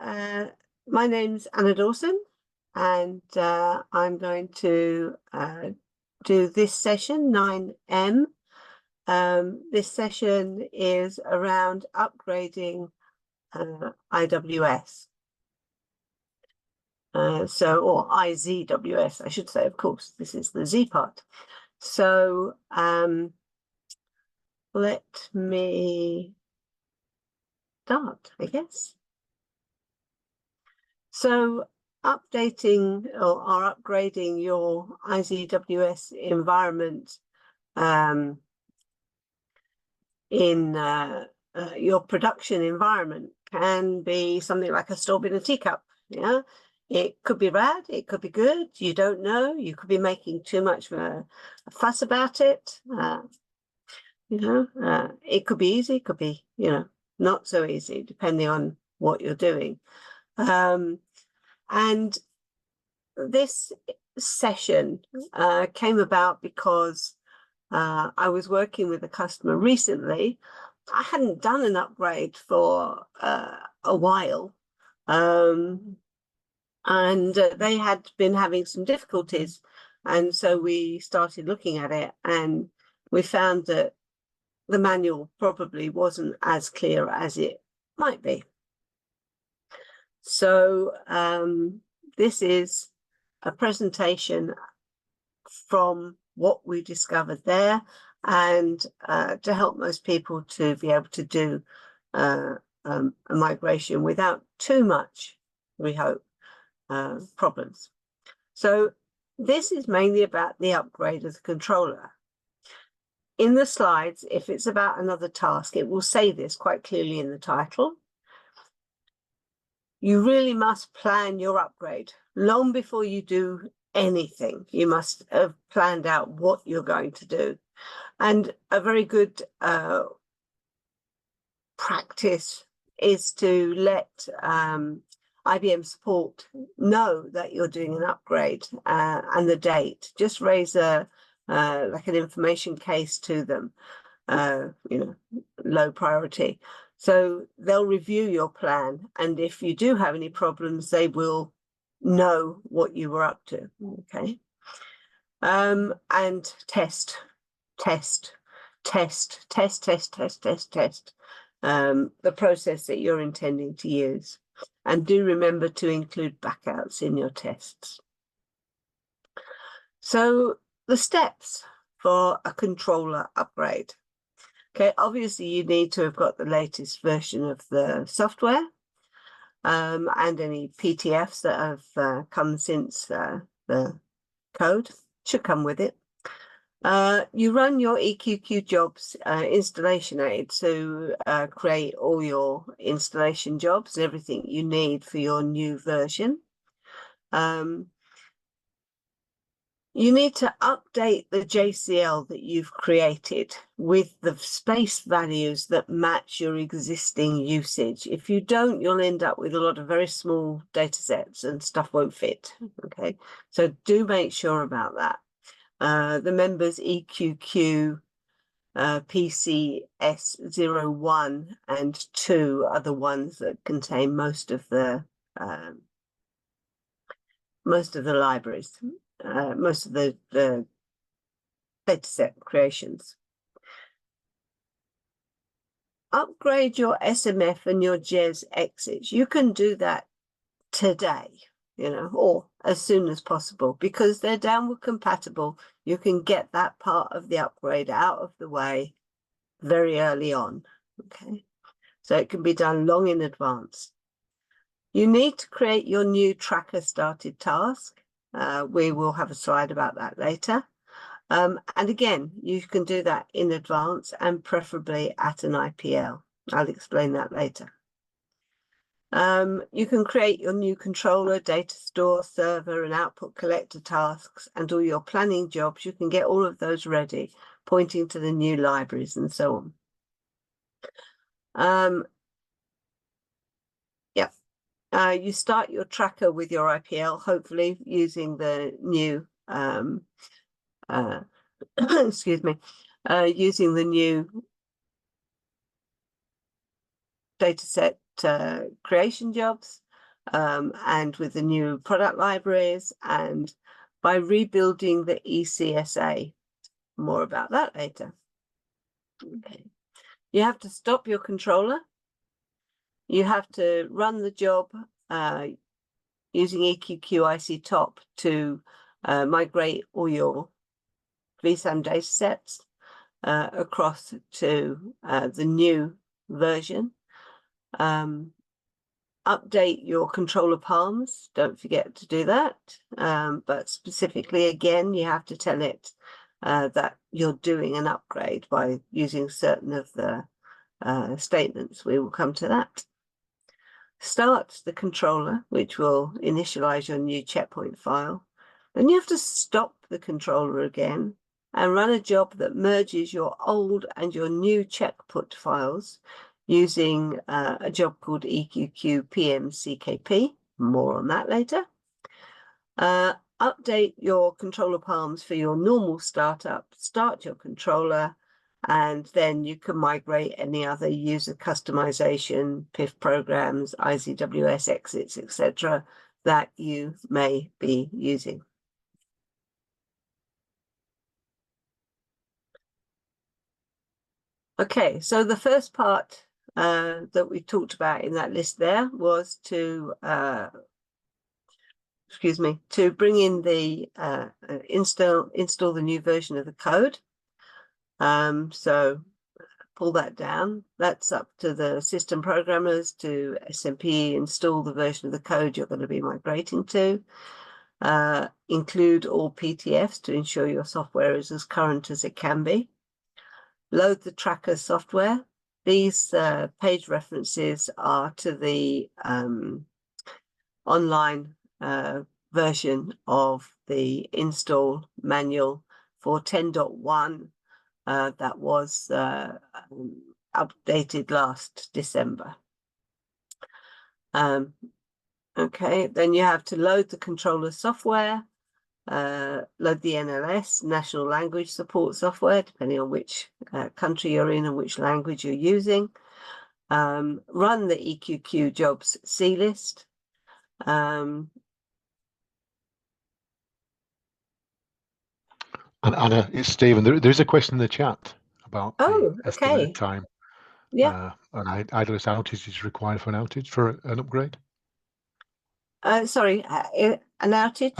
my name's Anna Dawson, and I'm going to do this session, 9M. This session is around upgrading IWS. Or IzWS, I should say, of course. This is the Z part. So let me start, I guess. So updating or upgrading your IzWS environment in your production environment can be something like a storm in a teacup. Yeah, it could be bad, it could be good, you don't know. You could be making too much of a fuss about it. It could be easy, it could be, not so easy, depending on what you're doing. And this session came about because I was working with a customer recently. I hadn't done an upgrade for a while, and they had been having some difficulties. And so we started looking at it, and we found that the manual probably wasn't as clear as it might be. So this is a presentation from what we discovered there, and to help most people to be able to do a migration without too much, we hope, problems. So this is mainly about the upgrade of the controller. In the slides, if it's about another task, it will say this quite clearly in the title. You really must plan your upgrade long before you do anything. You must have planned out what you're going to do. And a very good practice is to let IBM support know that you're doing an upgrade and the date. Just raise like an information case to them, low priority. So they'll review your plan, and if you do have any problems, they will know what you were up to. Okay. And test the process that you're intending to use, and do remember to include backouts in your tests. So the steps for a controller upgrade. Okay, obviously you need to have got the latest version of the software, and any PTFs that have come since the code should come with it. You run your EQQ jobs installation aid to create all your installation jobs and everything you need for your new version. You need to update the JCL that you've created with the space values that match your existing usage. If you don't, you'll end up with a lot of very small data sets and stuff won't fit. Okay, so do make sure about that. The members EQQ, PCS01 and 2 are the ones that contain most of the libraries. Most of the dataset creations. Upgrade your SMF and your JES exits. You can do that today, or as soon as possible, because they're downward compatible. You can get that part of the upgrade out of the way very early on. Okay, so it can be done long in advance. You need to create your new tracker started task. We will have a slide about that later. And again, you can do that in advance and preferably at an IPL. I'll explain that later. You can create your new controller, data store, server, and output collector tasks, and all your planning jobs. You can get all of those ready, pointing to the new libraries and so on. You start your tracker with your IPL, hopefully using the new, excuse me, using the new dataset creation jobs. and with the new product libraries, and by rebuilding the ECSA. More about that later. Okay. You have to stop your controller. You have to run the job using EQQ top to migrate all your vSAN datasets across to the new version. Update your controller palms. Don't forget to do that. But specifically, again, you have to tell it that you're doing an upgrade by using certain of the statements. We will come to that. Start the controller, which will initialize your new checkpoint file. Then you have to stop the controller again and run a job that merges your old and your new checkput files using a job called EQQ PMCKP. More on that later. Update your controller palms for your normal startup. Start your controller, and then you can migrate any other user customization, PIF programs, IzWS exits, etc. that you may be using. Okay, so the first part that we talked about in that list there was to to bring in the install the new version of the code. So pull that down. That's up to the system programmers to SMP install the version of the code you're going to be migrating to. Include all PTFs to ensure your software is as current as it can be. Load the tracker software. These page references are to the online version of the install manual for 10.1 that was updated last December. Okay, then you have to load the controller software, load the NLS, National Language Support Software, depending on which country you're in and which language you're using. Run the EQQ jobs CList. And Anna, it's Stephen. There's a question in the chat about the estimate time. Yeah. An idlest outage is required for an outage for an upgrade. Sorry, an outage.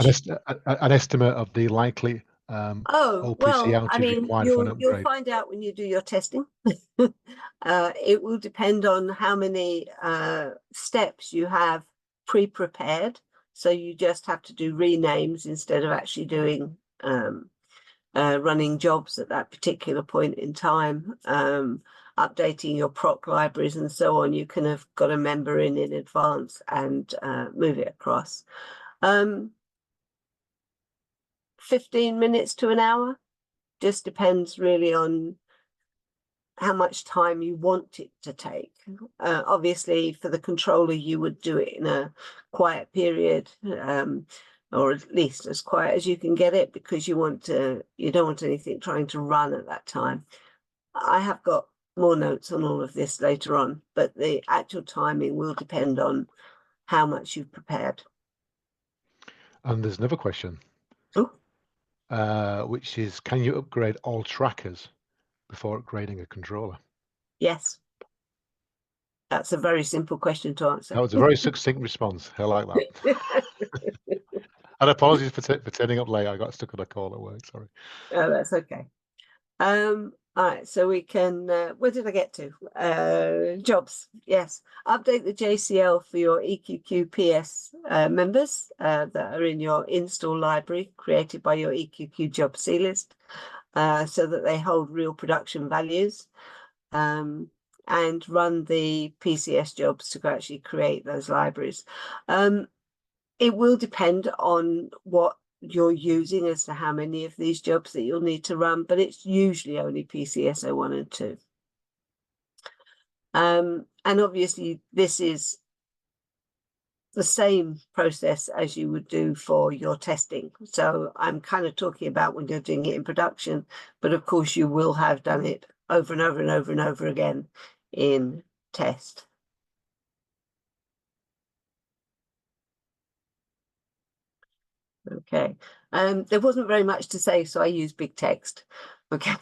An estimate of the likely OPC outage required for an upgrade. You'll find out when you do your testing. It will depend on how many steps you have pre-prepared. So you just have to do renames instead of actually doing running jobs at that particular point in time, updating your proc libraries and so on. You can have got a member in advance and move it across. 15 minutes to an hour, just depends really on how much time you want it to take. Obviously, for the controller, you would do it in a quiet period, or at least as quiet as you can get it, because you don't want anything trying to run at that time. I have got more notes on all of this later on, but the actual timing will depend on how much you've prepared. And there's another question, which is, can you upgrade all trackers before upgrading a controller? Yes. That's a very simple question to answer. That was a very succinct response. I like that. And apologies for turning up late. I got stuck on a call at work. Sorry. Oh, that's okay. All right, so we can, where did I get to? Jobs, yes. Update the JCL for your EQQ PS members that are in your install library created by your EQQ job CList, so that they hold real production values, and run the PCS jobs to actually create those libraries. It will depend on what you're using as to how many of these jobs that you'll need to run, but it's usually only PCS 1 and 2. And obviously this is the same process as you would do for your testing. So I'm kind of talking about when you're doing it in production, but of course you will have done it over and over and over and over again in test. Okay. There wasn't very much to say, so I used big text. Okay.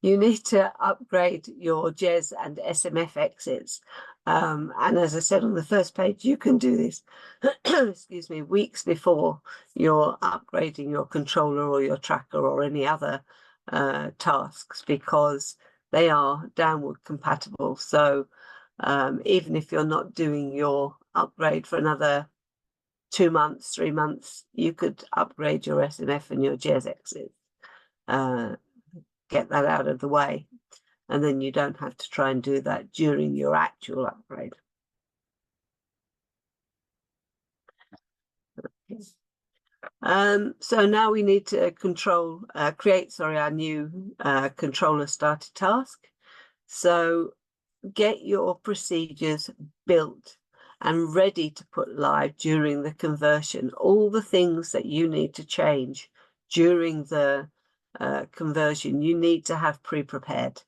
You need to upgrade your JES and SMF exits. And as I said on the first page, you can do this, excuse me, weeks before you're upgrading your controller or your tracker or any other tasks, because they are downward compatible. So even if you're not doing your upgrade for another 2 months, 3 months, you could upgrade your SMF and your JES exit, get that out of the way, and then you don't have to try and do that during your actual upgrade. Okay. So now we need to create our new controller started task. So get your procedures built and ready to put live during the conversion. All the things that you need to change during the conversion, you need to have pre-prepared.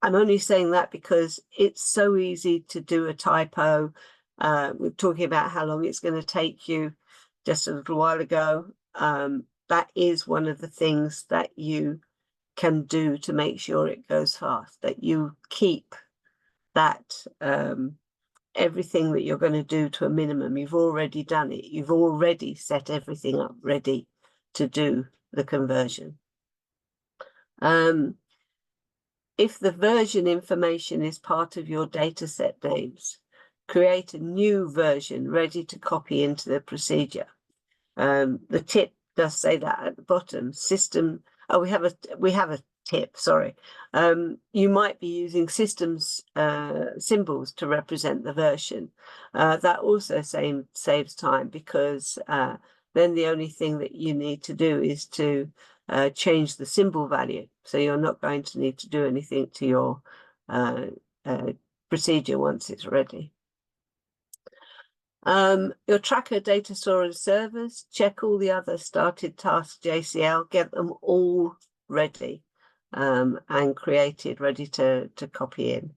I'm only saying that because it's so easy to do a typo. We're talking about how long it's going to take you just a little while ago. That is one of the things that you can do to make sure it goes fast, that you keep that everything that you're going to do to a minimum. You've already done it. You've already set everything up ready to do the conversion. If the version information is part of your dataset names, create a new version ready to copy into the procedure. The tip does say that at the bottom. We have a tip, sorry. You might be using systems symbols to represent the version. That also saves time, because then the only thing that you need to do is to change the symbol value. So you're not going to need to do anything to your procedure once it's ready. Your tracker, data storage servers, check all the other started task JCL, get them all ready and created, ready to copy in.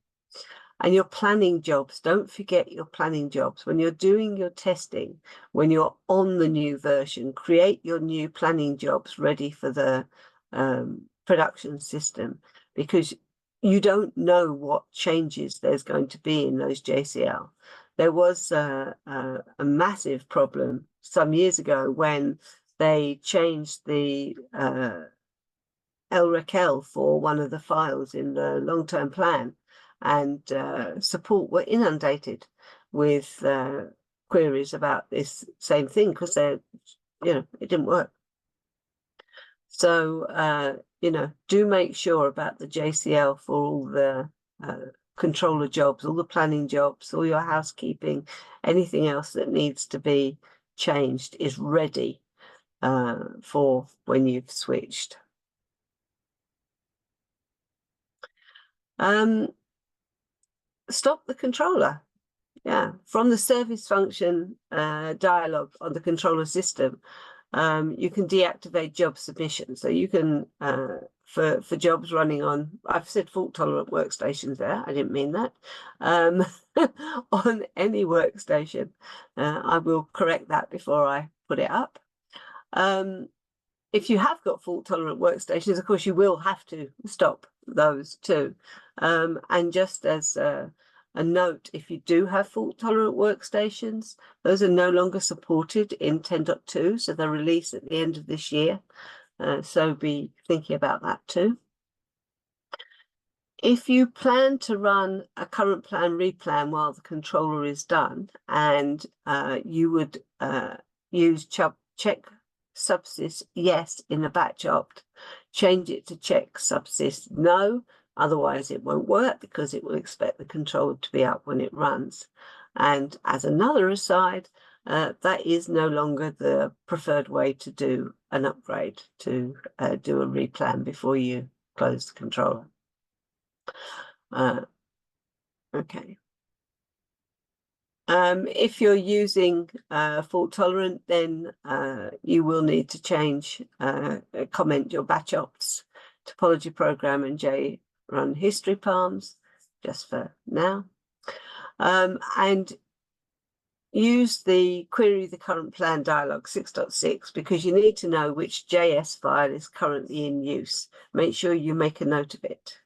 And your planning jobs, don't forget your planning jobs. When you're doing your testing, when you're on the new version, create your new planning jobs ready for the production system, because you don't know what changes there's going to be in those JCL. There was a massive problem some years ago when they changed the LRECL for one of the files in the long-term plan, and support were inundated with queries about this same thing, because it didn't work. So do make sure about the JCL for all the controller jobs, all the planning jobs, all your housekeeping, anything else that needs to be changed is ready for when you've switched. Stop the controller. Yeah, from the service function dialog on the controller system, you can deactivate job submission. So you can, for jobs running on, I've said fault tolerant workstations there, I didn't mean that, on any workstation. I will correct that before I put it up. If you have got fault tolerant workstations, of course, you will have to stop those too. And just as a note, if you do have fault tolerant workstations, those are no longer supported in 10.2, so they're released at the end of this year. So be thinking about that too. If you plan to run a current plan replan while the controller is done, and you would use check subsys yes in the batch opt, change it to check subsys no, otherwise it won't work, because it will expect the controller to be up when it runs. And as another aside, that is no longer the preferred way to do an upgrade, to do a replan before you close the controller. Okay. If you're using fault tolerant, then you will need to change, comment your batch ops, topology program, and JRun history palms, just for now. And use the query the current plan dialog 6.6 because you need to know which JS file is currently in use. Make sure you make a note of it.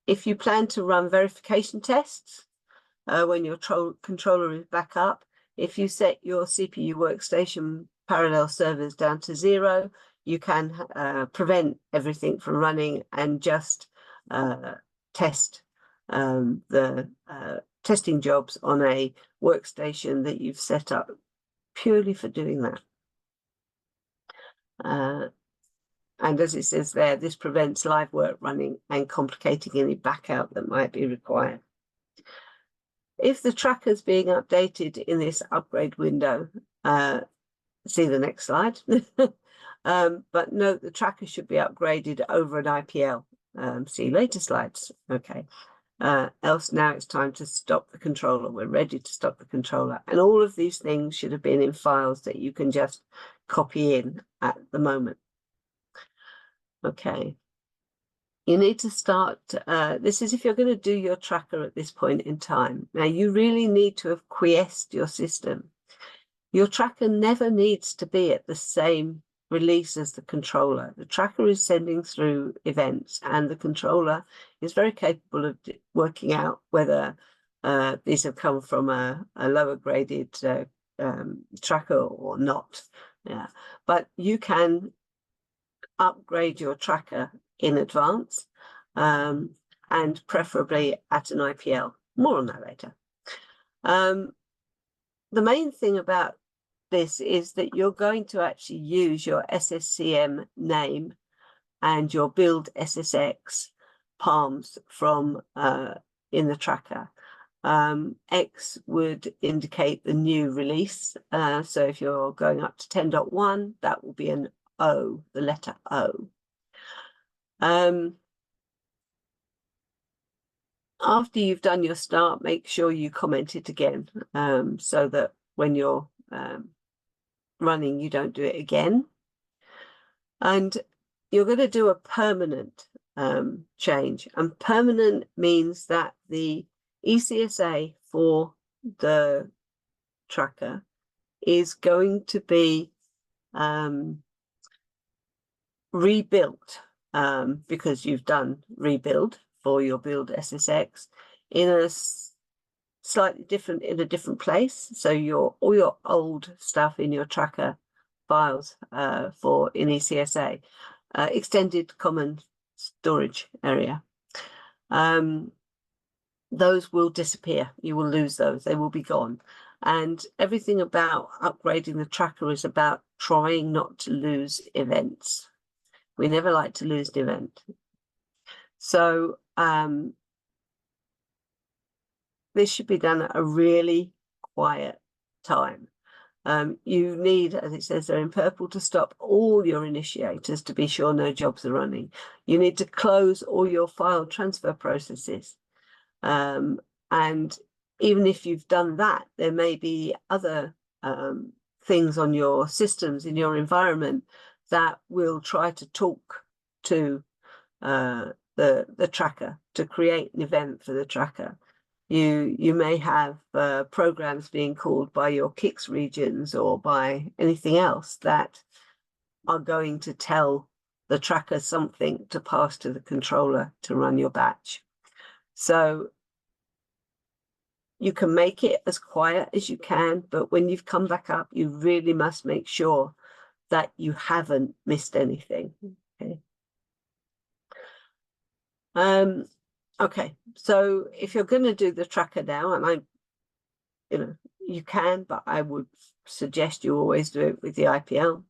If you plan to run verification tests when your controller is back up, if you set your CPU workstation parallel servers down to 0, you can prevent everything from running and just test the testing jobs on a workstation that you've set up purely for doing that. And as it says there, this prevents live work running and complicating any backout that might be required. If the tracker is being updated in this upgrade window, see the next slide. But note the tracker should be upgraded over an IPL. See later slides. Okay. Else now it's time to stop the controller. We're ready to stop the controller. And all of these things should have been in files that you can just copy in at the moment. Okay. You need to start, this is if you're going to do your tracker at this point in time. Now you really need to have quiesced your system. Your tracker never needs to be at the same release as the controller. The tracker is sending through events and the controller is very capable of working out whether these have come from a lower graded tracker or not. Yeah, but you can upgrade your tracker in advance and preferably at an IPL. More on that later. The main thing about this is that you're going to actually use your SSCM name and your build SSX palms from in the tracker. X would indicate the new release. So if you're going up to 10.1, that will be an O, the letter O. After you've done your start, make sure you comment it again so that when you're running, you don't do it again. And you're going to do a permanent change. And permanent means that the ECSA for the tracker is going to be rebuilt because you've done rebuild for your build SSX in a slightly different, in a different place. So all your old stuff in your tracker files for in ECSA, extended common storage area, those will disappear. You will lose those. They will be gone. And everything about upgrading the tracker is about trying not to lose events. We never like to lose the event. So this should be done at a really quiet time. You need, as it says there in purple, to stop all your initiators to be sure no jobs are running. You need to close all your file transfer processes. And even if you've done that, there may be other things on your systems in your environment that will try to talk to the tracker to create an event for the tracker. You may have programs being called by your Kix regions or by anything else that are going to tell the tracker something to pass to the controller to run your batch. So you can make it as quiet as you can, but when you've come back up, you really must make sure that you haven't missed anything. Okay. Okay, so if you're going to do the tracker now, and you can, but I would suggest you always do it with the IPL.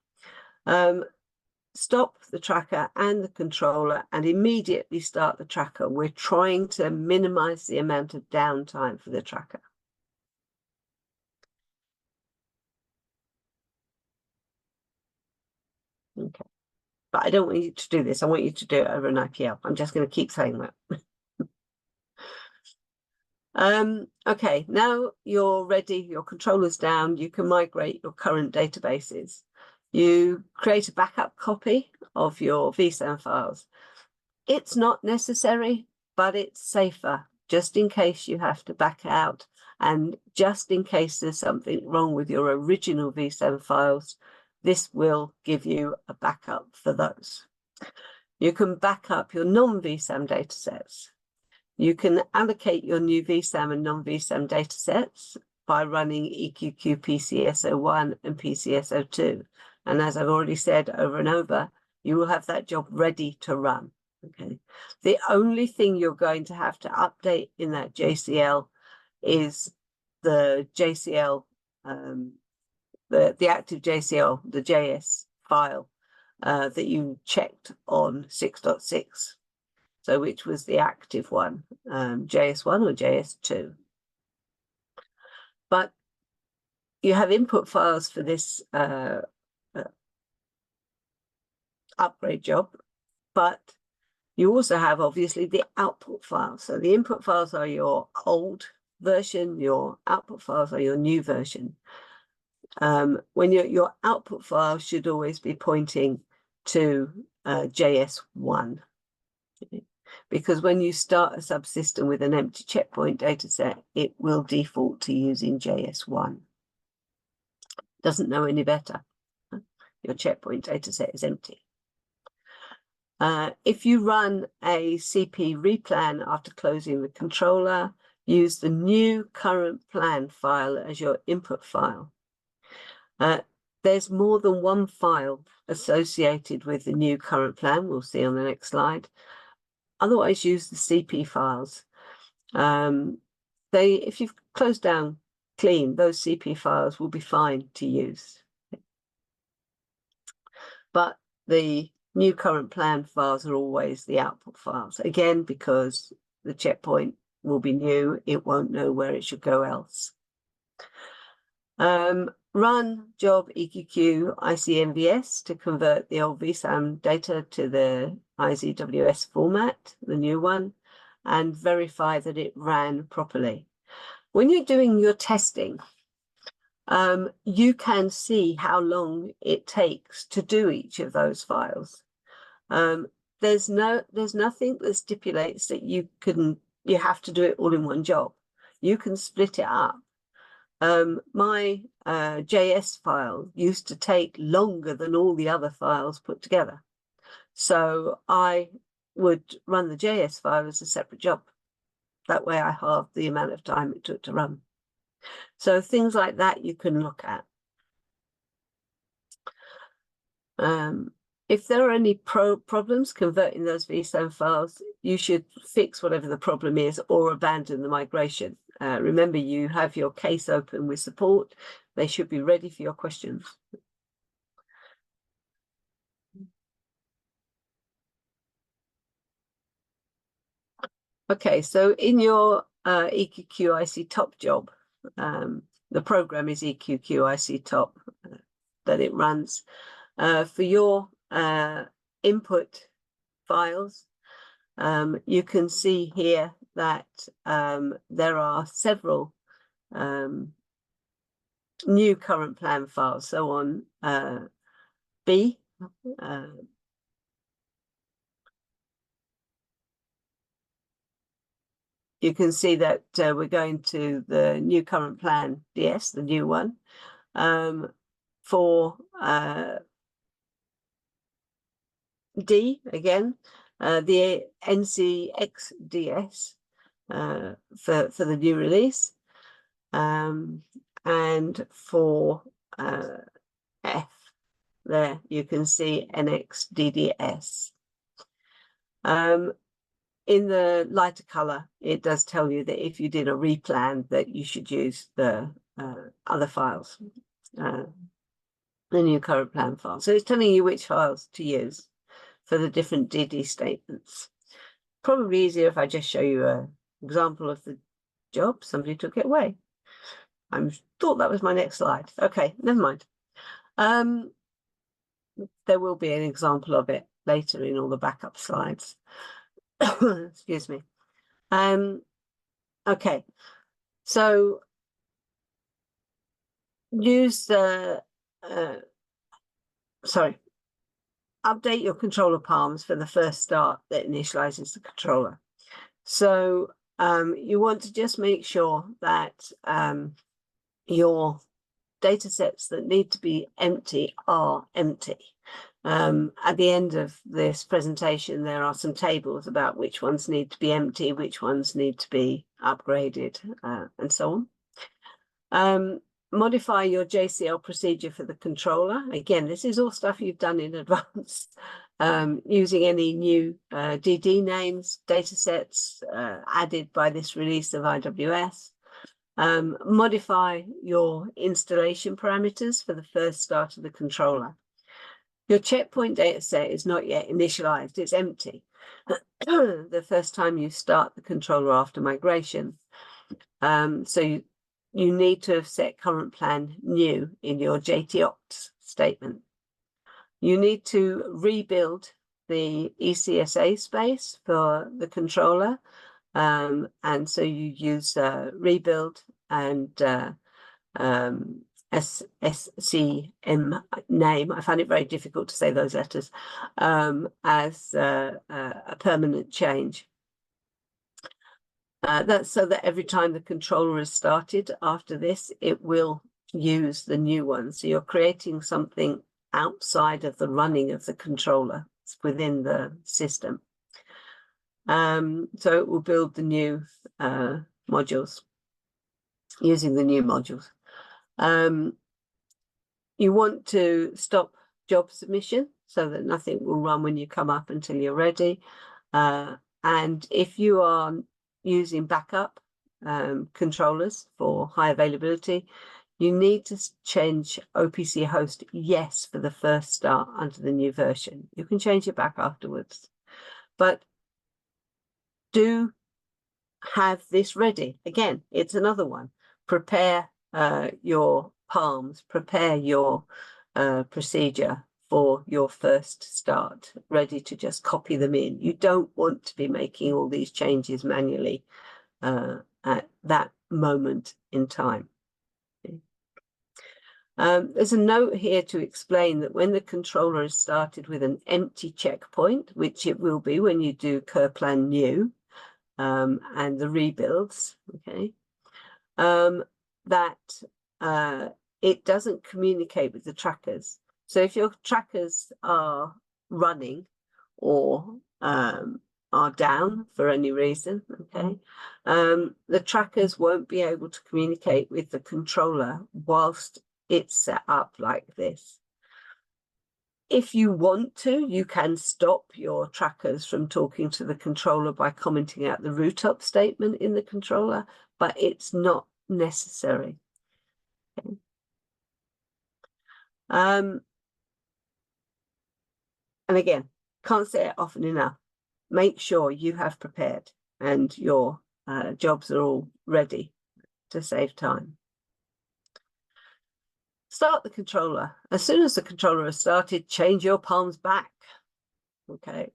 Stop the tracker and the controller and immediately start the tracker. We're trying to minimize the amount of downtime for the tracker. Okay, but I don't want you to do this. I want you to do it over an IPL. I'm just going to keep saying that. Okay, now you're ready, your controller's down, you can migrate your current databases. You create a backup copy of your vSAN files. It's not necessary, but it's safer, just in case you have to back out And just in case there's something wrong with your original vSAN files, this will give you a backup for those. You can back up your non-vSAN datasets. You can allocate your new vSAN and non-vSAN datasets by running EQQ PCS01 and PCS02. And as I've already said over and over, you will have that job ready to run. Okay. The only thing you're going to have to update in that JCL is the JCL, the active JCL, the JS file that you checked on 6.6. So which was the active one, JS1 or JS2. But you have input files for this upgrade job, but you also have obviously the output files. So the input files are your old version, your output files are your new version. When your output file should always be pointing to JS1. Because when you start a subsystem with an empty checkpoint dataset, it will default to using JS1. Doesn't know any better. Your checkpoint dataset is empty. If you run a CP replan after closing the controller, use the new current plan file as your input file. There's more than one file associated with the new current plan. We'll see on the next slide. Otherwise, use the CP files. If you've closed down clean, those CP files will be fine to use. But the new current plan files are always the output files. Again, because the checkpoint will be new, it won't know where it should go else. Run job EQQ ICMVS to convert the old vSAN data to the IzWS format, the new one, and verify that it ran properly. When you're doing your testing, you can see how long it takes to do each of those files. There's nothing that stipulates that you have to do it all in one job. You can split it up. My JS file used to take longer than all the other files put together. So I would run the JS file as a separate job. That way I halved the amount of time it took to run. So things like that you can look at. If there are any problems converting those vSAN files, you should fix whatever the problem is or abandon the migration. Remember, you have your case open with support. They should be ready for your questions. Okay, so in your EQQIC top job, the program is EQQIC top that it runs. For your input files, you can see here that there are several new current plan files. So on B, you can see that we're going to the new current plan DS, the new one. For D, again, the NCXDS for the new release. And for F, there you can see NXDDS. In the lighter color, it does tell you that if you did a replan, that you should use the other files, the new current plan file. So it's telling you which files to use for the different DD statements. Probably easier if I just show you an example of the job. Somebody took it away. I thought that was my next slide. Okay, never mind. There will be an example of it later in all the backup slides. Excuse me. Okay, so use the update your controller palms for the first start that initializes the controller. So you want to just make sure that your data sets that need to be empty are empty. At the end of this presentation, there are some tables about which ones need to be empty, which ones need to be upgraded, and so on. Modify your JCL procedure for the controller. Again, this is all stuff you've done in advance. Using any new DD names, data sets added by this release of IzWS. Modify your installation parameters for the first start of the controller. Your checkpoint data set is not yet initialized, it's empty. The first time you start the controller after migration. So you need to have set current plan new in your JTOps statement. You need to rebuild the ECSA space for the controller. And so you use rebuild and SCM name. I find it very difficult to say those letters as a permanent change. That's so that every time the controller is started after this, it will use the new one. So you're creating something outside of the running of the controller. It's within the system. So it will build the new modules, using the new modules. You want to stop job submission so that nothing will run when you come up until you're ready. And if you are using backup controllers for high availability, you need to change OPC host yes for the first start under the new version. You can change it back afterwards, but do have this ready. Again, it's another one. Prepare your palms, prepare your procedure for your first start, ready to just copy them in. You don't want to be making all these changes manually at that moment in time. There's a note here to explain that when the controller is started with an empty checkpoint, which it will be when you do curplan new and the rebuilds, okay, that it doesn't communicate with the trackers. So if your trackers are running or are down for any reason, okay, the trackers won't be able to communicate with the controller whilst it's set up like this. If you want to, you can stop your trackers from talking to the controller by commenting out the root up statement in the controller, but it's not necessary. Okay. And again, can't say it often enough. Make sure you have prepared and your jobs are all ready to save time. Start the controller. As soon as the controller is started, change your palms back. Okay.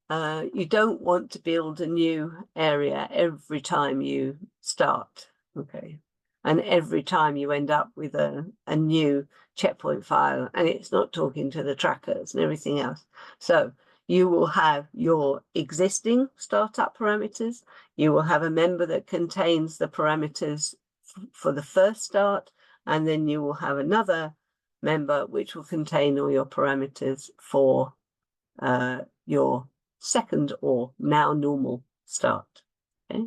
You don't want to build a new area every time you start. Okay. And every time you end up with a new checkpoint file and it's not talking to the trackers and everything else. So you will have your existing startup parameters. You will have a member that contains the parameters for the first start. And then you will have another member which will contain all your parameters for your second or now normal start. Okay.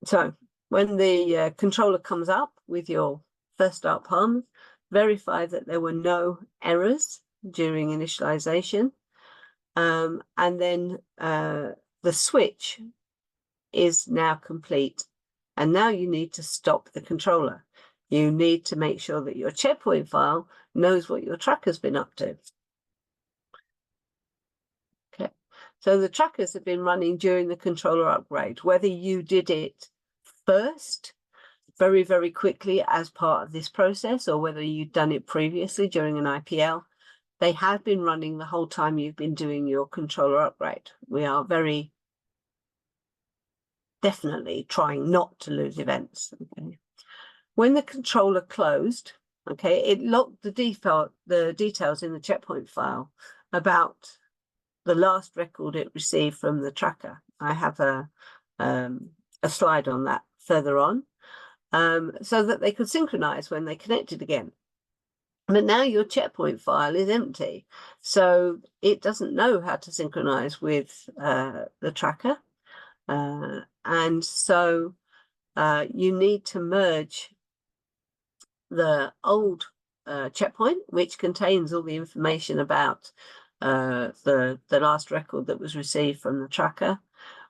So when the controller comes up with your first start palms, verify that there were no errors during initialization. And then the switch is now complete. And now you need to stop the controller. You need to make sure that your checkpoint file knows what your tracker's been up to. Okay, so the trackers have been running during the controller upgrade, whether you did it first, very, very quickly as part of this process, or whether you'd done it previously during an IPL, they have been running the whole time you've been doing your controller upgrade. We are very definitely trying not to lose events. Okay. When the controller closed, okay, it locked the details in the checkpoint file about the last record it received from the tracker. I have a slide on that further on, so that they could synchronize when they connected again. But now your checkpoint file is empty, so it doesn't know how to synchronize with the tracker. And so you need to merge the old checkpoint, which contains all the information about the last record that was received from the tracker,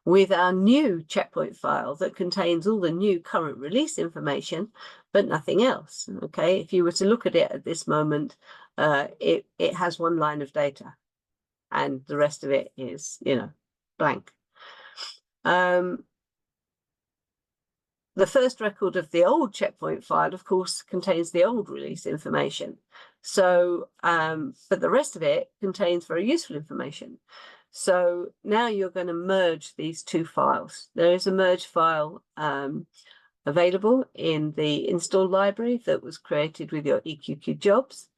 with our new checkpoint file that contains all the new current release information, but nothing else. Okay, if you were to look at it at this moment, it has one line of data, and the rest of it is, blank. The first record of the old checkpoint file, of course, contains the old release information. So, but the rest of it contains very useful information. So now you're going to merge these two files. There is a merge file available in the install library that was created with your EQQ jobs.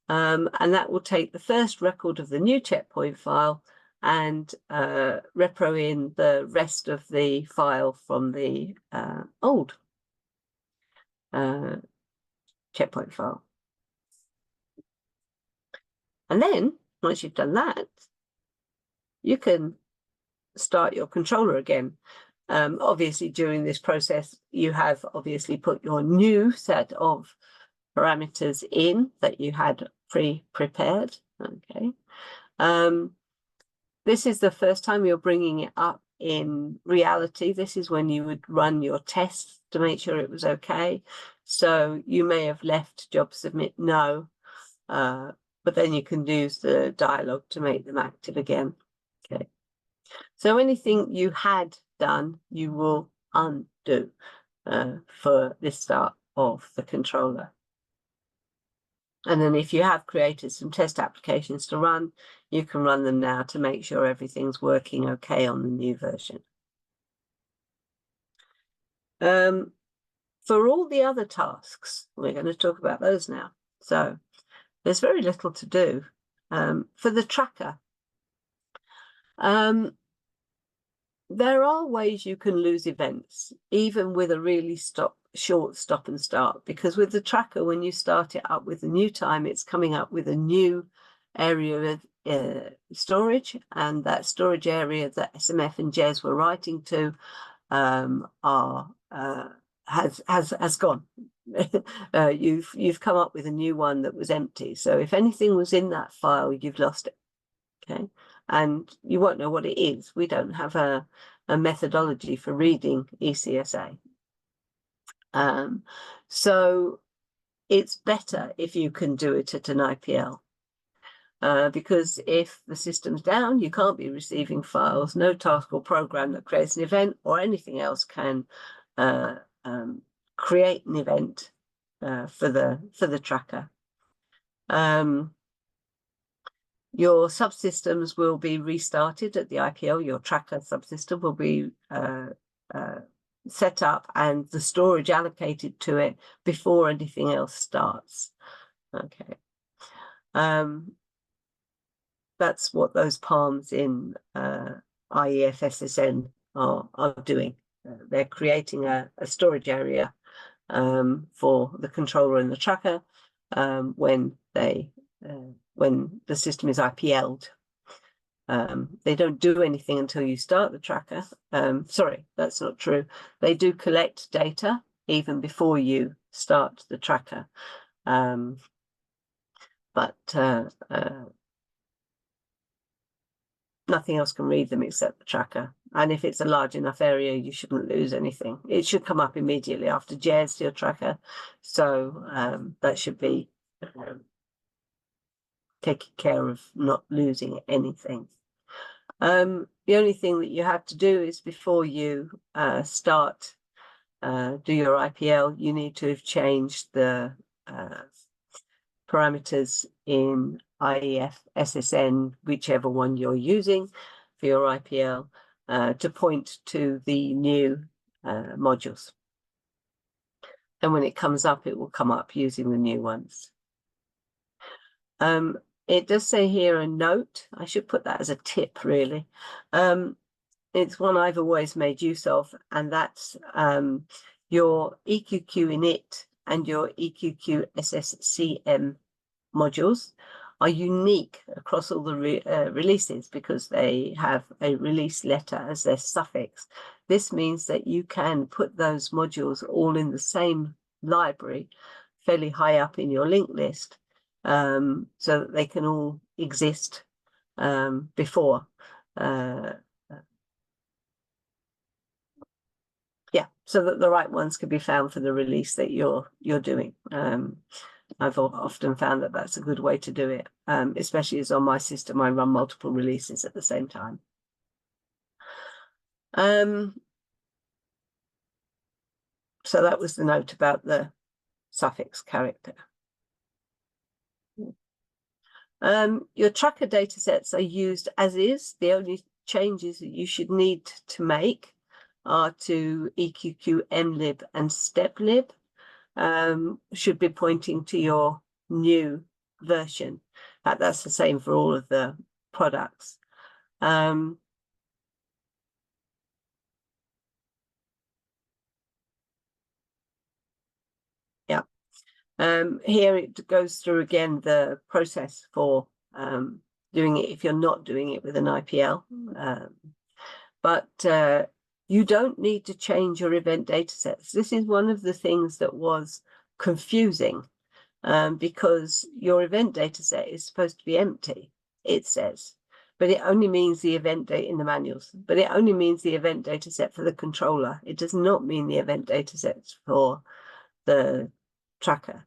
And that will take the first record of the new checkpoint file and repro in the rest of the file from the old checkpoint file. And then, once you've done that, you can start your controller again. Obviously, during this process, you have obviously put your new set of parameters in that you had pre-prepared. Okay. This is the first time you're bringing it up in reality. This is when you would run your tests to make sure it was okay. So you may have left job submit no, but then you can use the dialog to make them active again. Okay. So anything you had done, you will undo for this start of the controller. And then if you have created some test applications to run, you can run them now to make sure everything's working okay on the new version. For all the other tasks, we're going to talk about those now. So there's very little to do. For the tracker, there are ways you can lose events, even with a really short stop and start, because with the tracker, when you start it up with a new time, it's coming up with a new area of storage, and that storage area that SMF and Jez were writing to has gone. You've come up with a new one that was empty. So if anything was in that file, you've lost it. Okay, and you won't know what it is. We don't have a methodology for reading ECSA. So it's better if you can do it at an IPL, because if the system's down, you can't be receiving files. No task or program that creates an event or anything else can create an event for the tracker. Your subsystems will be restarted at the IPL. Your tracker subsystem will be set up and the storage allocated to it before anything else starts. Okay. That's what those palms in IEF SSN are doing. They're creating a storage area for the controller and the tracker when the system is IPL'd. They don't do anything until you start the tracker. Sorry, that's not true. They do collect data even before you start the tracker. But nothing else can read them except the tracker. And if it's a large enough area, you shouldn't lose anything. It should come up immediately after Jez to your tracker. So that should be taking care of not losing anything. The only thing that you have to do is before you start do your IPL, you need to have changed the parameters in IEF, SSN, whichever one you're using for your IPL, to point to the new modules. And when it comes up, it will come up using the new ones. It does say here a note. I should put that as a tip, really. It's one I've always made use of, and that's your EQQ init and your EQQ SSCM modules are unique across all the releases because they have a release letter as their suffix. This means that you can put those modules all in the same library, fairly high up in your linked list, so that they can all exist before. Yeah, so that the right ones can be found for the release that you're doing. I've often found that that's a good way to do it, especially as on my system I run multiple releases at the same time. So that was the note about the suffix character. Your tracker datasets are used as is. The only changes that you should need to make are to EQQ mlib and steplib. Should be pointing to your new version. That's the same for all of the products. Yeah. Here it goes through again the process for doing it if you're not doing it with an IPL. But you don't need to change your event datasets. This is one of the things that was confusing because your event dataset is supposed to be empty, it says, but it only means the event data in the manuals, but it only means the event dataset for the controller. It does not mean the event datasets for the tracker.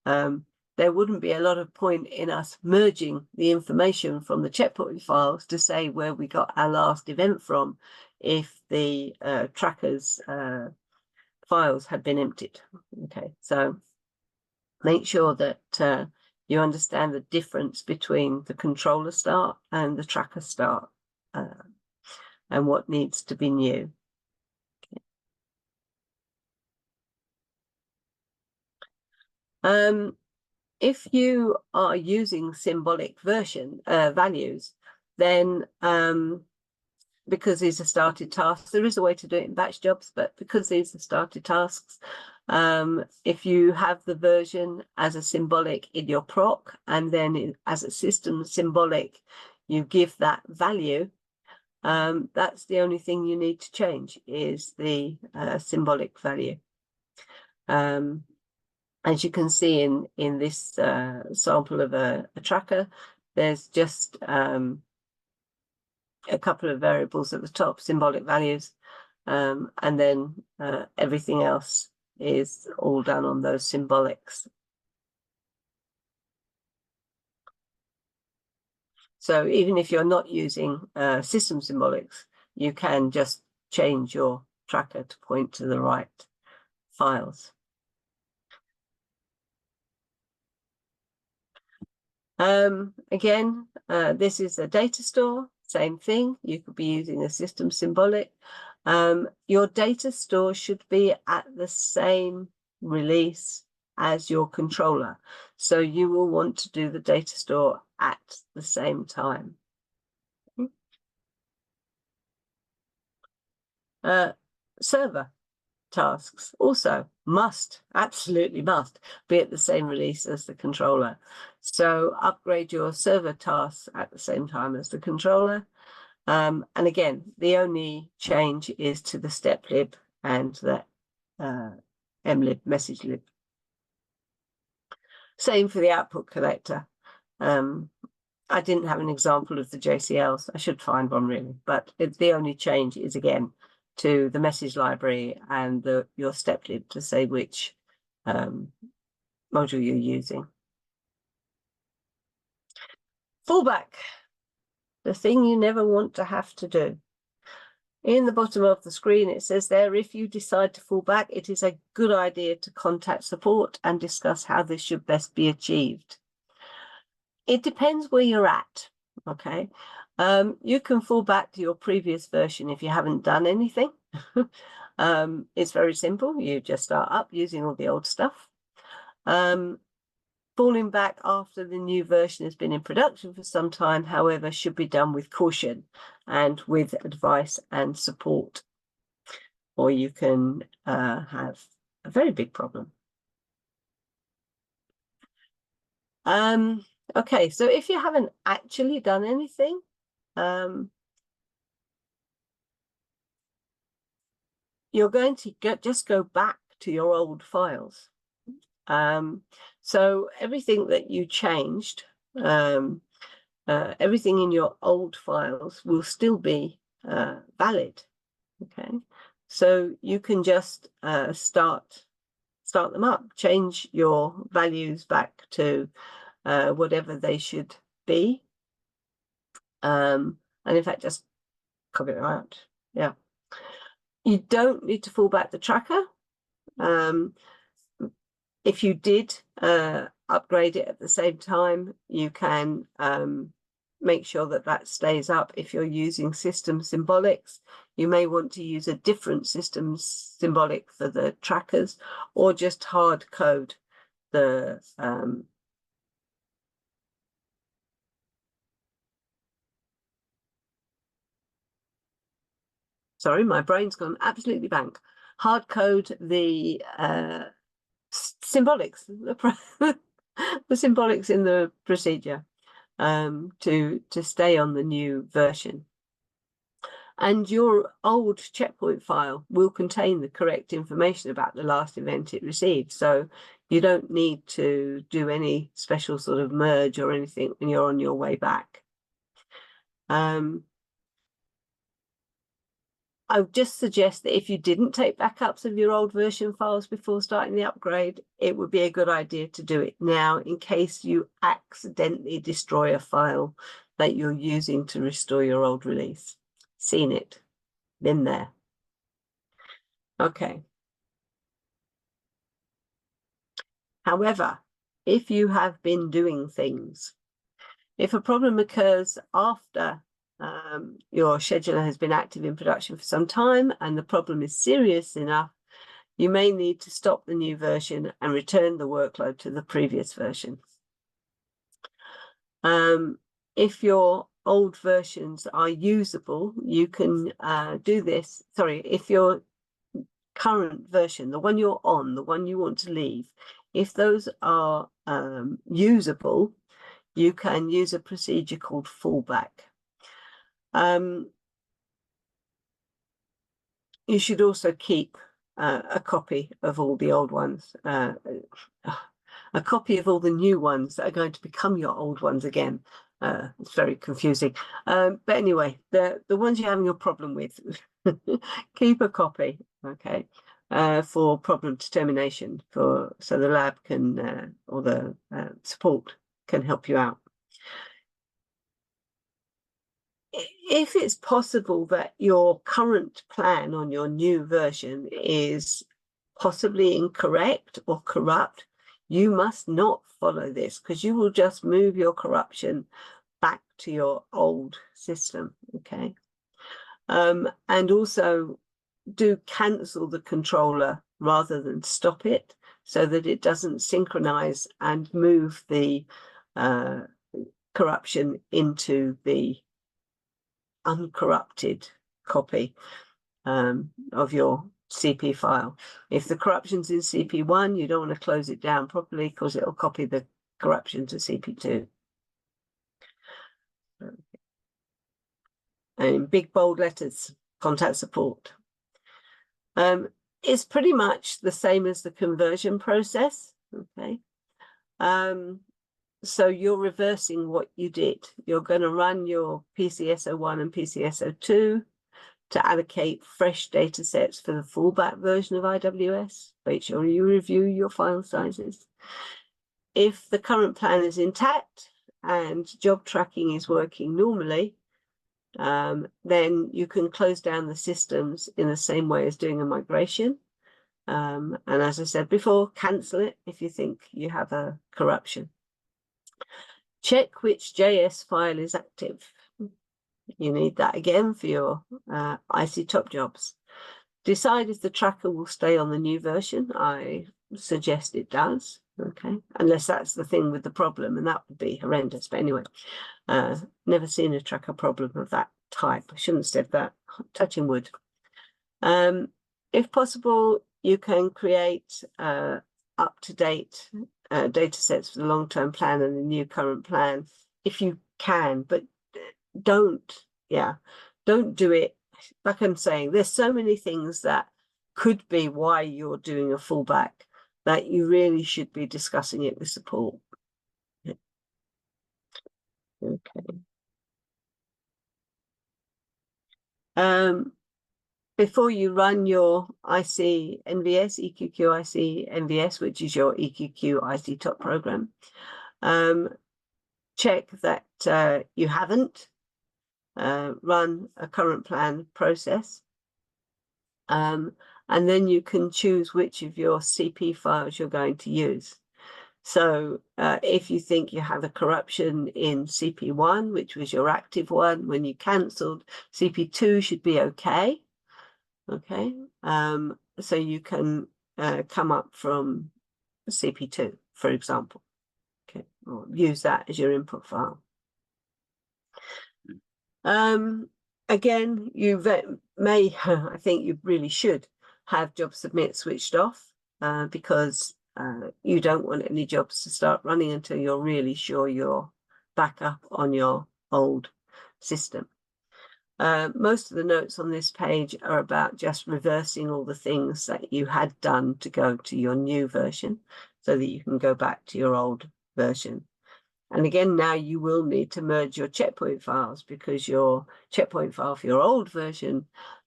There wouldn't be a lot of point in us merging the information from the checkpoint files to say where we got our last event from if the trackers files had been emptied. Okay, so make sure that you understand the difference between the controller start and the tracker start and what needs to be new. Okay. If you are using symbolic version values, then because these are started tasks, there is a way to do it in batch jobs, but because these are started tasks, if you have the version as a symbolic in your proc and then as a system symbolic, you give that value, that's the only thing you need to change is the symbolic value. As you can see in this sample of a tracker, there's just a couple of variables at the top, symbolic values, and then everything else is all done on those symbolics. So even if you're not using system symbolics, you can just change your tracker to point to the right files. Again, this is a data store, same thing. You could be using a system symbolic. Your data store should be at the same release as your controller. So you will want to do the data store at the same time. Server tasks also must, absolutely must, be at the same release as the controller. So upgrade your server tasks at the same time as the controller. And again, the only change is to the steplib and the mlib message lib. Same for the output collector. I didn't have an example of the JCLs. I should find one really, but the only change is again to the message library and your steplib to say which module you're using. Fallback, the thing you never want to have to do. In the bottom of the screen, it says there, if you decide to fall back, it is a good idea to contact support and discuss how this should best be achieved. It depends where you're at, okay? You can fall back to your previous version if you haven't done anything. It's very simple. You just start up using all the old stuff. Falling back after the new version has been in production for some time, however, should be done with caution and with advice and support, or you can have a very big problem. Okay, so if you haven't actually done anything, you're going to just go back to your old files. So everything that you changed, everything in your old files will still be valid. Okay, so you can just start them up, change your values back to whatever they should be, and in fact just copy it out. Yeah, you don't need to fall back the tracker. If you did upgrade it at the same time, you can make sure that that stays up. If you're using system symbolics, you may want to use a different system symbolic for the trackers, or just hard code the sorry, my brain's gone absolutely blank. Hard code the symbolics, the symbolics in the procedure to stay on the new version. And your old checkpoint file will contain the correct information about the last event it received. So you don't need to do any special sort of merge or anything when you're on your way back. I would just suggest that if you didn't take backups of your old version files before starting the upgrade, it would be a good idea to do it now in case you accidentally destroy a file that you're using to restore your old release. Seen it, been there. Okay. However, if you have been doing things, if a problem occurs after your scheduler has been active in production for some time and the problem is serious enough, you may need to stop the new version and return the workload to the previous version. If your old versions are usable, you can do this. Sorry, if your current version, the one you're on, the one you want to leave, if those are usable, you can use a procedure called fallback. You should also keep a copy of all the old ones, a copy of all the new ones that are going to become your old ones again. It's very confusing. But anyway, the ones you're having a problem with, keep a copy, okay, for problem determination, so the lab can, or the support can help you out. If it's possible that your current plan on your new version is possibly incorrect or corrupt, you must not follow this, because you will just move your corruption back to your old system, okay? And also do cancel the controller rather than stop it, so that it doesn't synchronize and move the corruption into the uncorrupted copy of your CP file. If the corruption's in CP1, you don't want to close it down properly because it'll copy the corruption to CP2. And in big bold letters, contact support. It's pretty much the same as the conversion process, okay? So you're reversing what you did. You're going to run your PCS01 and PCS02 to allocate fresh data sets for the fallback version of IzWS. Make sure you review your file sizes. If the current plan is intact and job tracking is working normally, then you can close down the systems in the same way as doing a migration. And as I said before, cancel it if you think you have a corruption. Check which JS file is active. You need that again for your IC top jobs. Decide if the tracker will stay on the new version. I suggest it does. Okay, unless that's the thing with the problem, and that would be horrendous. But anyway, never seen a tracker problem of that type. I shouldn't have said that, touching wood. If possible, you can create up-to-date data sets for the long-term plan and the new current plan if you can, but don't do it. Like I'm saying, there's so many things that could be why you're doing a fallback that you really should be discussing it with support. Okay. Before you run your IC NVS, EQQ IC NVS, which is your EQQ IC top program, check that you haven't run a current plan process. And then you can choose which of your CP files you're going to use. So if you think you have a corruption in CP1, which was your active one, when you cancelled, CP2 should be okay. Okay, so you can come up from CP2, for example. Okay, or use that as your input file. Again, you may, I think you really should have job submit switched off because you don't want any jobs to start running until you're really sure you're back up on your old system. Most of the notes on this page are about just reversing all the things that you had done to go to your new version so that you can go back to your old version. And again, now you will need to merge your checkpoint files because your checkpoint file for your old version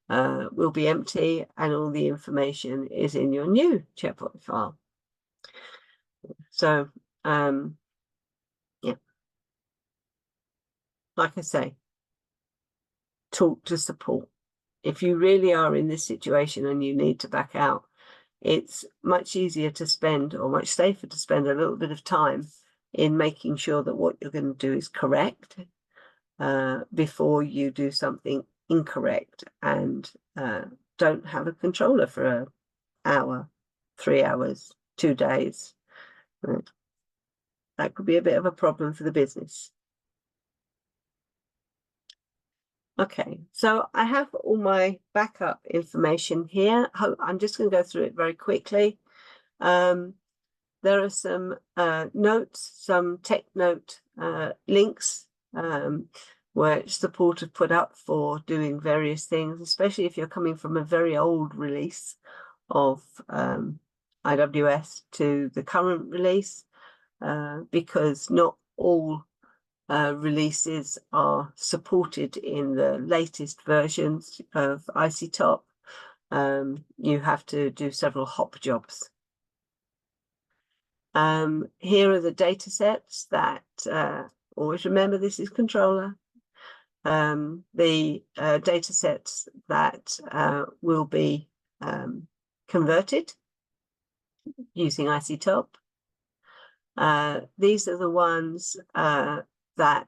will be empty and all the information is in your new checkpoint file. So, yeah, like I say, talk to support. If you really are in this situation and you need to back out, it's much easier to spend, or much safer to spend, a little bit of time in making sure that what you're going to do is correct before you do something incorrect and don't have a controller for an hour, 3 hours, 2 days. That could be a bit of a problem for the business. Okay, so I have all my backup information here. I'm just going to go through it very quickly. There are some notes, some tech note links which support have put up for doing various things, especially if you're coming from a very old release of IzWS to the current release, because not all releases are supported in the latest versions of ICTop. You have to do several hop jobs. Here are the data sets that, always remember this is controller, the data sets that will be converted using ICTop. These are the ones that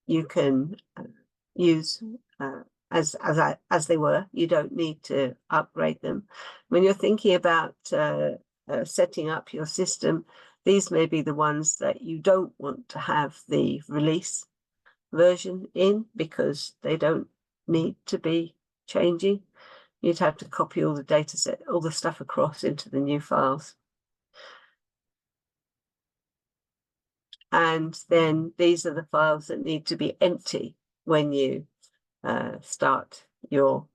you can use as they were. You don't need to upgrade them. When you're thinking about setting up your system, these may be the ones that you don't want to have the release version in because they don't need to be changing. You'd have to copy all the data set, all the stuff across into the new files. And then these are the files that need to be empty when you start your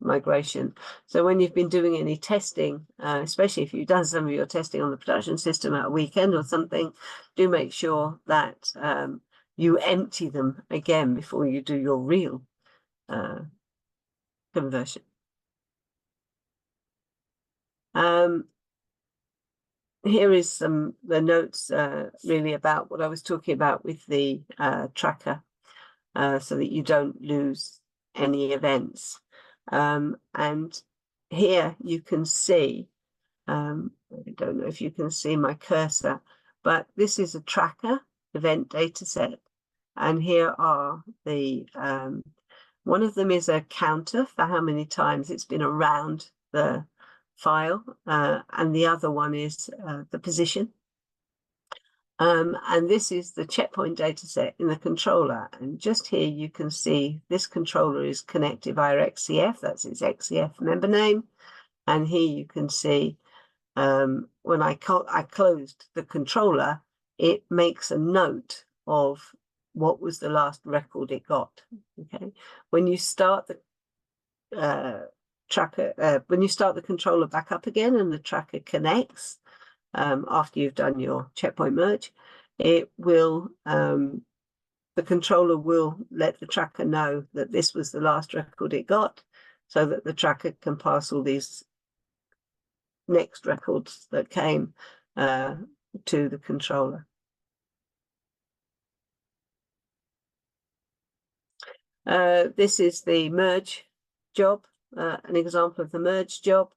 migration. So when you've been doing any testing, especially if you've done some of your testing on the production system at a weekend or something, do make sure that you empty them again before you do your real conversion. Here is the notes really about what I was talking about with the tracker, so that you don't lose any events. And here you can see, I don't know if you can see my cursor, but this is a tracker event data set. And here are the, one of them is a counter for how many times it's been around the file, and the other one is the position. And this is the checkpoint data set in the controller. And just here you can see this controller is connected via XCF, that's its XCF member name. And here you can see when I closed the controller, it makes a note of what was the last record it got. Okay, when you start the tracker, when you start the controller back up again and the tracker connects, after you've done your checkpoint merge, it will, the controller will let the tracker know that this was the last record it got, so that the tracker can pass all these next records that came to the controller. This is the merge job, an example of the merge job.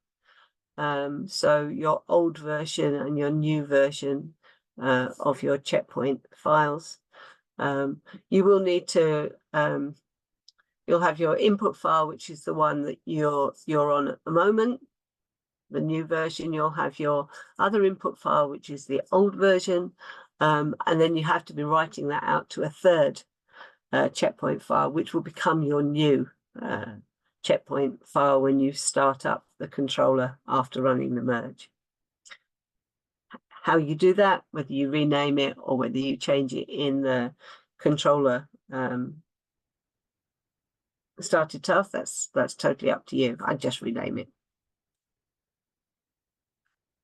So your old version and your new version of your checkpoint files. You will need to, you'll have your input file, which is the one that you're on at the moment, the new version. You'll have your other input file, which is the old version, and then you have to be writing that out to a third checkpoint file, which will become your new checkpoint file when you start up the controller after running the merge. How you do that, whether you rename it or whether you change it in the controller started task, that's totally up to you. I just rename it.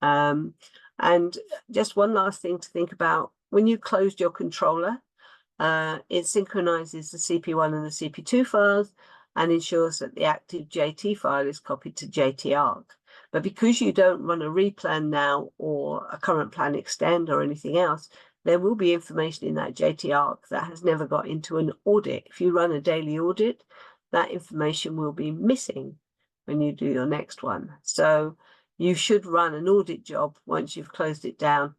And just one last thing to think about: when you closed your controller, it synchronizes the CP1 and the CP2 files and ensures that the active JT file is copied to JTArg. But because you don't run a replan now or a current plan extend or anything else, there will be information in that JTArg that has never got into an audit. If you run a daily audit, that information will be missing when you do your next one. So you should run an audit job once you've closed it down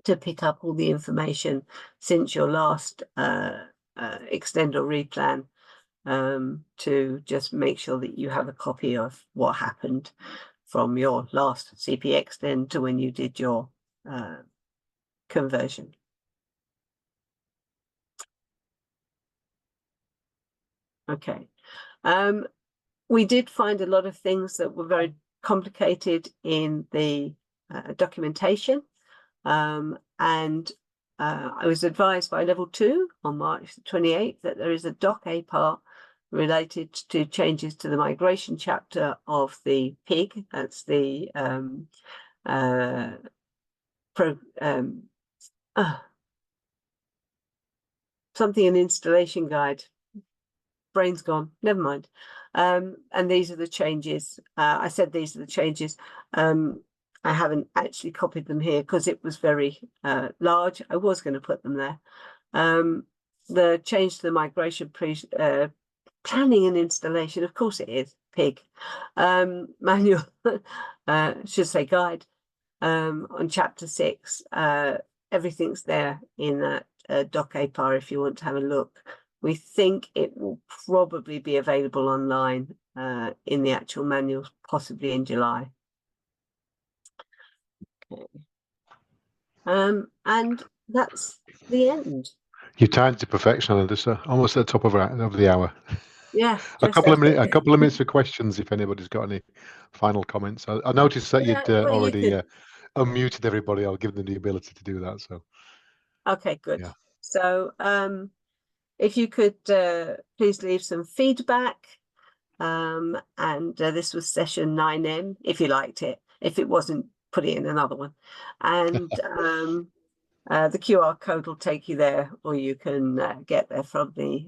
to pick up all the information since your last extend or replan, to just make sure that you have a copy of what happened from your last CP extend to when you did your conversion. Okay. We did find a lot of things that were very complicated in the documentation. And I was advised by level 2 on March 28th that there is a doc APAR related to changes to the migration chapter of the PIG. That's the something an installation guide. Brain's gone, never mind. And these are the changes. I said these are the changes. I haven't actually copied them here because it was very large. I was going to put them there. The change to the migration planning and installation, of course it is, PIG. Manual, should say guide, on chapter 6. Everything's there in that doc APAR if you want to have a look. We think it will probably be available online in the actual manual, possibly in July. Okay. And that's the end. You timed to perfection, Alyssa. Almost at the top of the hour. Yeah. A couple of minutes for questions if anybody's got any final comments. I noticed that you'd already unmuted everybody. I'll give them the ability to do that. So. Okay, good. Yeah. So if you could please leave some feedback. And this was session 9M, if you liked it. If it wasn't, put it in another one. And the QR code will take you there, or you can get there from the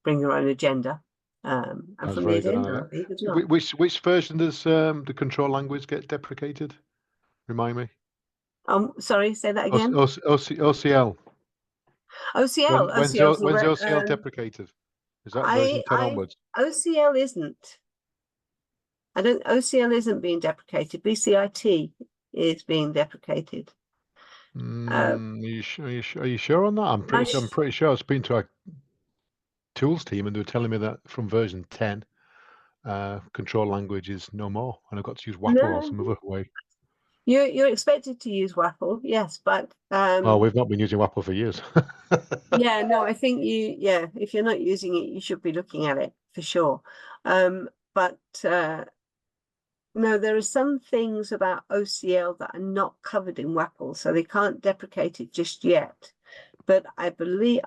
Bring Your Own Agenda. And from the agenda, as well. Which version does the control language get deprecated? Remind me. Sorry, say that again. OCL. OCL. When's OCL deprecated? Is that version 10 onwards? OCL isn't. OCL isn't being deprecated. BCIT is being deprecated. Are you sure on that? I'm pretty sure. I've been to our tools team and they were telling me that from version 10, control language is no more, and I've got to use WAPL or No, some other way. you're expected to use WAPL, yes, but Oh, we've not been using WAPL for years. yeah, no, I think if you're not using it, you should be looking at it for sure. But no, there are some things about OCL that are not covered in WAPL, so they can't deprecate it just yet. But I believed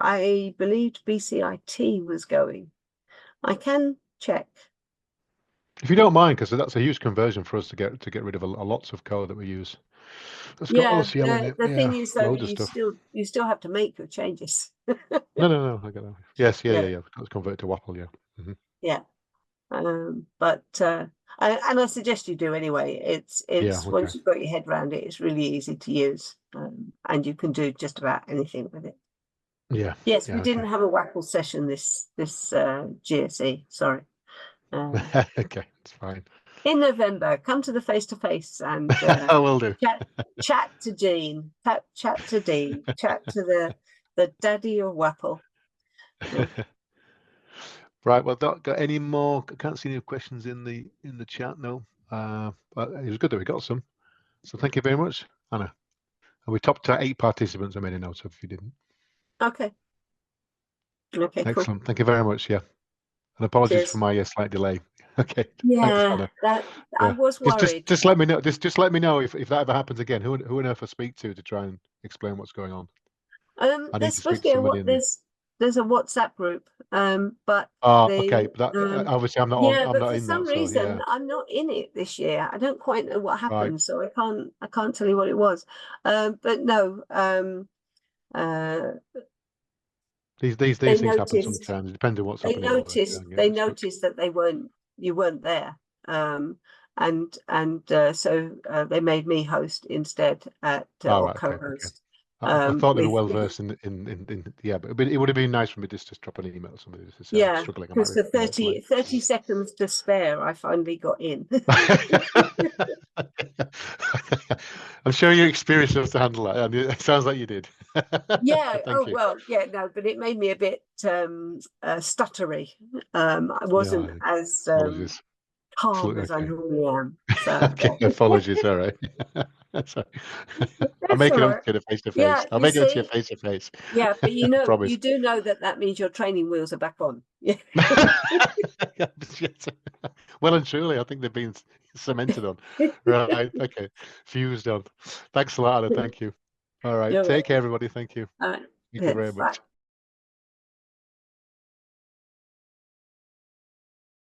BCIT was going. I can check. If you don't mind, because that's a huge conversion for us to get rid of a lots of code that we use. It's got Yeah, OCL in it. the Yeah, thing is though, loads of stuff. you still have to make your changes. No. I get that. Yes, Yeah, yeah. Let's convert it to WAPL. Yeah. yeah. But and I suggest you do anyway. Yeah. It's Okay. once you've got your head around it, it's really easy to use, and you can do just about anything with it. Yeah. Yes, we Yeah. Okay. didn't have a WAPL session this GSE. Sorry. Okay. It's fine. In November, come to the face and I will do. chat to Jean, chat to Dean, chat to the daddy of WAPL. Right. Well, Doc, got any more? I can't see any questions in the chat. No. But it was good that we got some. So thank you very much, Anna. And we topped 8 participants. I made a note of if you didn't. Okay. Okay. Cool. Excellent. Thank you very much. Yeah. And apologies for Cheers. my slight delay. Okay. Thanks, Yeah, Anna. that I Yeah. was worried. Just let me know. Just let me know if that ever happens again. Who on earth I speak to try and explain what's going on. I need There's to supposed speak to to be somebody in there. there's a WhatsApp group, but Oh, okay. the But that, obviously I'm not on. yeah, I'm but not for in some that. So reason yeah. I'm not in it this year. I don't quite know what Right. happened, so I can't tell you what it was. But no, These they things happen noticed sometimes. It depends on what's they happening at work. Yeah, noticed and they getting stuck. noticed that you weren't there, and so they made me host instead at All or right. Okay. co-host I thought they were with well versed in yeah, but it would have been nice for me just to drop an email to somebody just to say I'm yeah, struggling. I might because for be able to late. 30 seconds to spare, I finally got in. I'm sure you're experienced enough to handle that, and it sounds like you did. Yeah. Thank Oh you. well. Yeah. No, but it made me a bit stuttery. I No, wasn't as apologies. calm Absolutely as I okay. normally am. So Okay, apologies. All right. That's all right. I'll that's make all it up right. to you face to Yeah. face. I'll You make it up to you see. face to face. Yeah, but I you promise. do know that means your training wheels are back on. Yeah. Well and truly, I think they've been cemented on. Right. Okay. Fused on. Thanks a lot, Anna. Thank you. All right. You're Take care, welcome. everybody. Thank you. All right. Thank you Yeah, very bye. much.